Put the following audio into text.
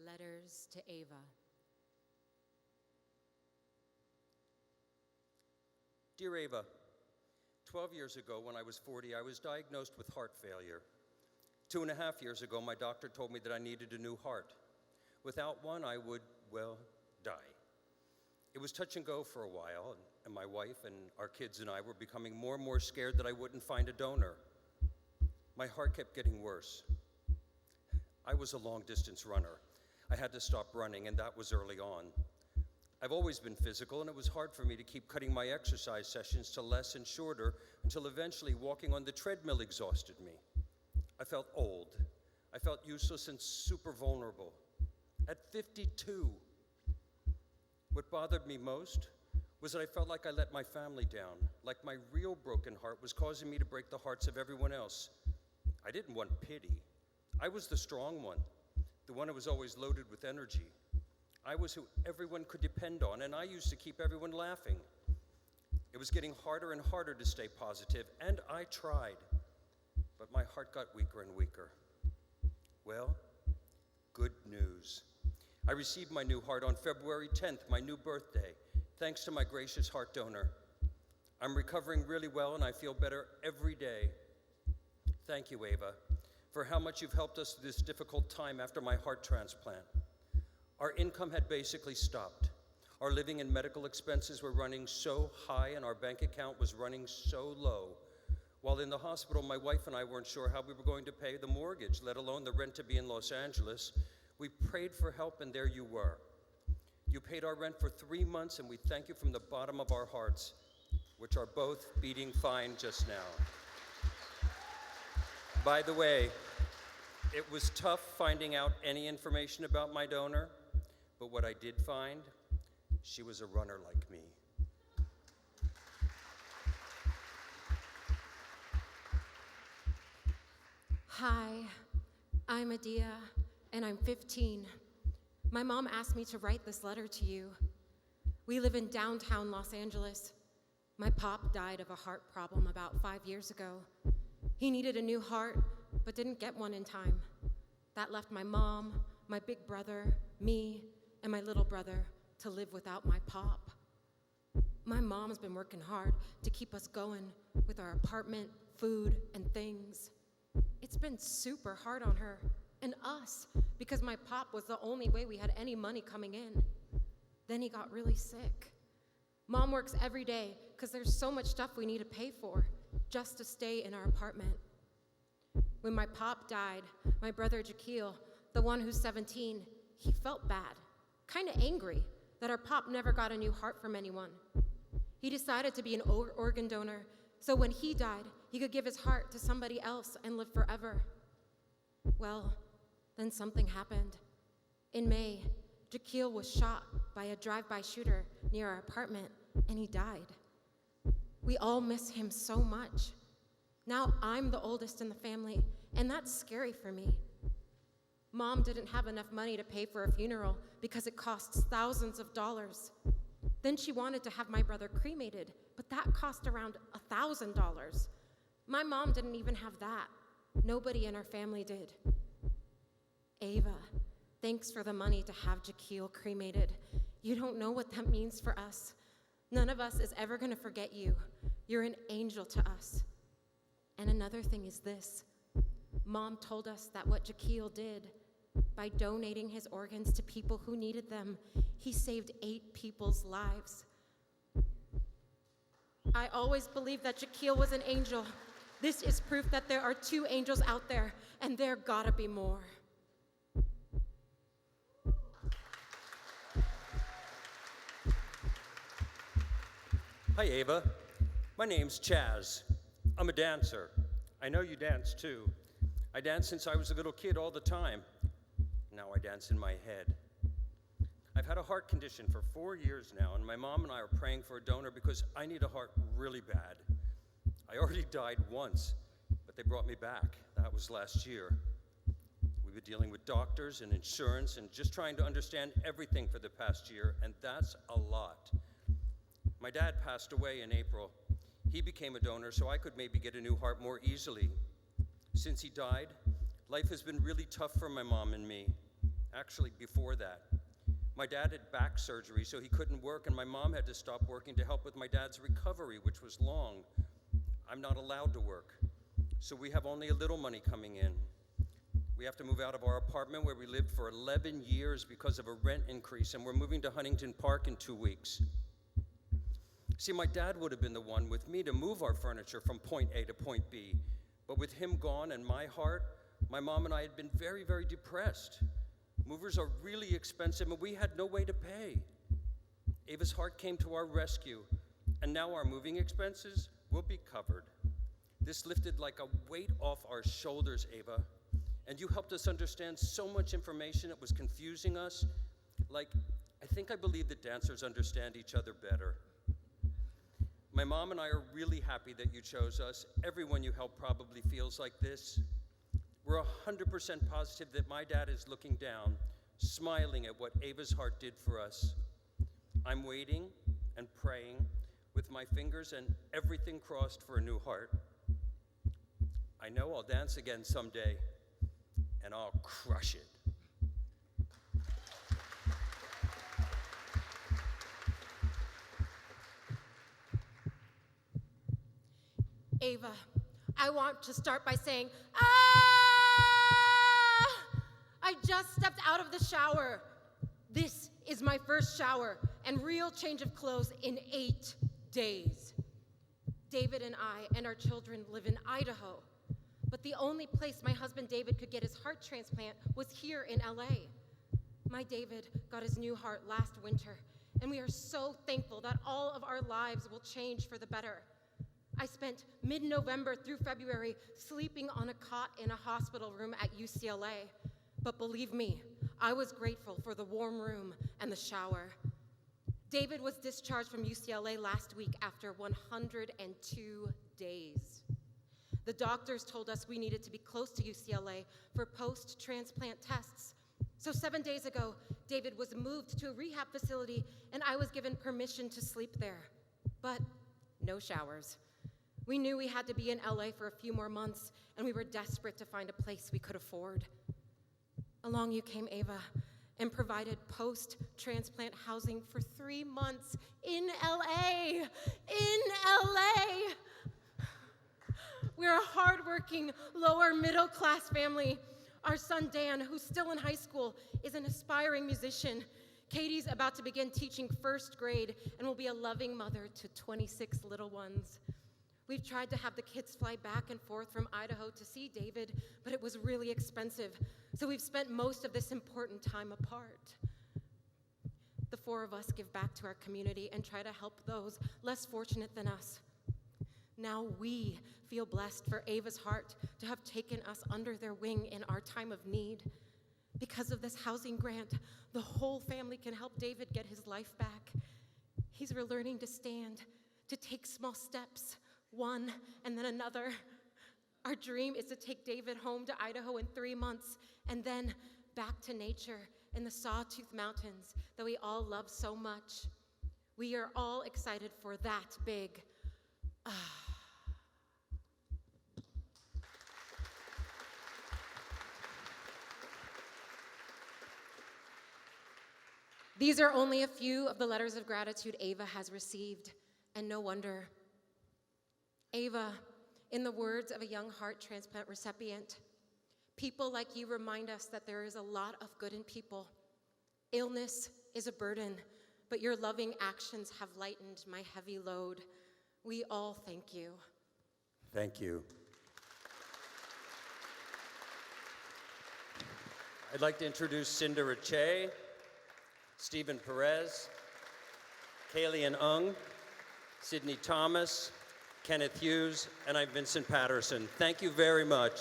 Letters to Ava. Dear Ava, 12 years ago when I was 40, I was diagnosed with heart failure. 2.5 years ago, my doctor told me that I needed a new heart. Without one, I would, well, die. It was touch and go for a while, and my wife and our kids and I were becoming more and more scared that I wouldn't find a donor. My heart kept getting worse. I was a long-distance runner. I had to stop running, and that was early on. I've always been physical, and it was hard for me to keep cutting my exercise sessions to less and shorter until eventually walking on the treadmill exhausted me. I felt old. I felt useless and super vulnerable. At 52, what bothered me most was that I felt like I let my family down, like my real broken heart was causing me to break the hearts of everyone else. I didn't want pity. I was the strong one, the one who was always loaded with energy. I was who everyone could depend on, and I used to keep everyone laughing. It was getting harder and harder to stay positive, and I tried, but my heart got weaker and weaker. Well, good news. I received my new heart on February 10th, my new birthday, thanks to my gracious heart donor. I'm recovering really well, and I feel better every day. Thank you, Ava, for how much you've helped us through this difficult time after my heart transplant. Our income had basically stopped. Our living and medical expenses were running so high and our bank account was running so low. While in the hospital, my wife and I weren't sure how we were going to pay the mortgage, let alone the rent to be in Los Angeles. We prayed for help, and there you were. You paid our rent for 3 months, and we thank you from the bottom of our hearts, which are both beating fine just now. By the way, it was tough finding out any information about my donor, but what I did find, she was a runner like me. Hi, I'm Adia, and I'm 15. My mom asked me to write this letter to you. We live in downtown Los Angeles. My pop died of a heart problem about 5 years ago. He needed a new heart, but didn't get one in time. That left my mom, my big brother, me, and my little brother to live without my pop. My mom's been working hard to keep us going with our apartment, food, and things. It's been super hard on her and us because my pop was the only way we had any money coming in. Then he got really sick. Mom works every day because there's so much stuff we need to pay for just to stay in our apartment. When my pop died, my brother Jaquil, the one who's 17, he felt bad, kind of angry that our pop never got a new heart from anyone. He decided to be an organ donor so when he died, he could give his heart to somebody else and live forever. Well, then something happened. In May, Jaquil was shot by a drive-by shooter near our apartment, and he died. We all miss him so much. Now I'm the oldest in the family, and that's scary for me. Mom didn't have enough money to pay for a funeral because it costs thousands of dollars. Then she wanted to have my brother cremated, but that cost around $1,000. My mom didn't even have that. Nobody in our family did. Ava, thanks for the money to have Jaquil cremated. You don't know what that means for us. None of us is ever gonna forget you. You're an angel to us. And another thing is this. Mom told us that what Jaquil did, by donating his organs to people who needed them, he saved 8 people's lives. I always believed that Jaquil was an angel. This is proof that there are 2 angels out there, and there gotta be more. Hi, Ava. My name's Chaz. I'm a dancer. I know you dance too. I danced since I was a little kid all the time. Now I dance in my head. I've had a heart condition for 4 years now, and my mom and I are praying for a donor because I need a heart really bad. I already died once, but they brought me back. That was last year. We've been dealing with doctors and insurance and just trying to understand everything for the past year, and that's a lot. My dad passed away in April. He became a donor so I could maybe get a new heart more easily. Since he died, life has been really tough for my mom and me. Actually, before that. My dad had back surgery, so he couldn't work, and my mom had to stop working to help with my dad's recovery, which was long. I'm not allowed to work, so we have only a little money coming in. We have to move out of our apartment where we lived for 11 years because of a rent increase, and we're moving to Huntington Park in 2 weeks. See, my dad would have been the one with me to move our furniture from point A to point B, but with him gone and my heart, my mom and I had been very, very depressed. Movers are really expensive, and we had no way to pay. Ava's Heart came to our rescue, and now our moving expenses will be covered. This lifted like a weight off our shoulders, Ava, and you helped us understand so much information that was confusing us. Like, I believe that dancers understand each other better. My mom and I are really happy that you chose us. Everyone you help probably feels like this. We're 100% positive that my dad is looking down, smiling at what Ava's Heart did for us. I'm waiting and praying with my fingers and everything crossed for a new heart. I know I'll dance again someday, and I'll crush it. Ava, I want to start by saying, I just stepped out of the shower. This is my first shower and real change of clothes in 8 days. David and I and our children live in Idaho, but the only place my husband David could get his heart transplant was here in LA. My David got his new heart last winter, and we are so thankful that all of our lives will change for the better. I spent mid-November through February sleeping on a cot in a hospital room at UCLA. But believe me, I was grateful for the warm room and the shower. David was discharged from UCLA last week after 102 days. The doctors told us we needed to be close to UCLA for post-transplant tests. So 7 days ago, David was moved to a rehab facility, and I was given permission to sleep there. But no showers. We knew we had to be in LA for a few more months, and we were desperate to find a place we could afford. Along you came, Ava, and provided post-transplant housing for 3 months in LA. In LA! We're a hardworking, lower middle class family. Our son Dan, who's still in high school, is an aspiring musician. Katie's about to begin teaching 1st grade and will be a loving mother to 26 little ones. We've tried to have the kids fly back and forth from Idaho to see David, but it was really expensive, so we've spent most of this important time apart. The 4 of us give back to our community and try to help those less fortunate than us. Now we feel blessed for Ava's Heart to have taken us under their wing in our time of need. Because of this housing grant, the whole family can help David get his life back. He's relearning to stand, to take small steps, one and then another. Our dream is to take David home to Idaho in 3 months and then back to nature in the Sawtooth Mountains that we all love so much. We are all excited for that big These are only a few of the letters of gratitude Ava has received, and no wonder. Ava, in the words of a young heart transplant recipient, people like you remind us that there is a lot of good in people. Illness is a burden, but your loving actions have lightened my heavy load. We all thank you. Thank you. I'd like to introduce Cinda Rache, Stephen Perez, Kalian Ung, Sydney Thomas, Kenneth Hughes, and I'm Vincent Patterson. Thank you very much.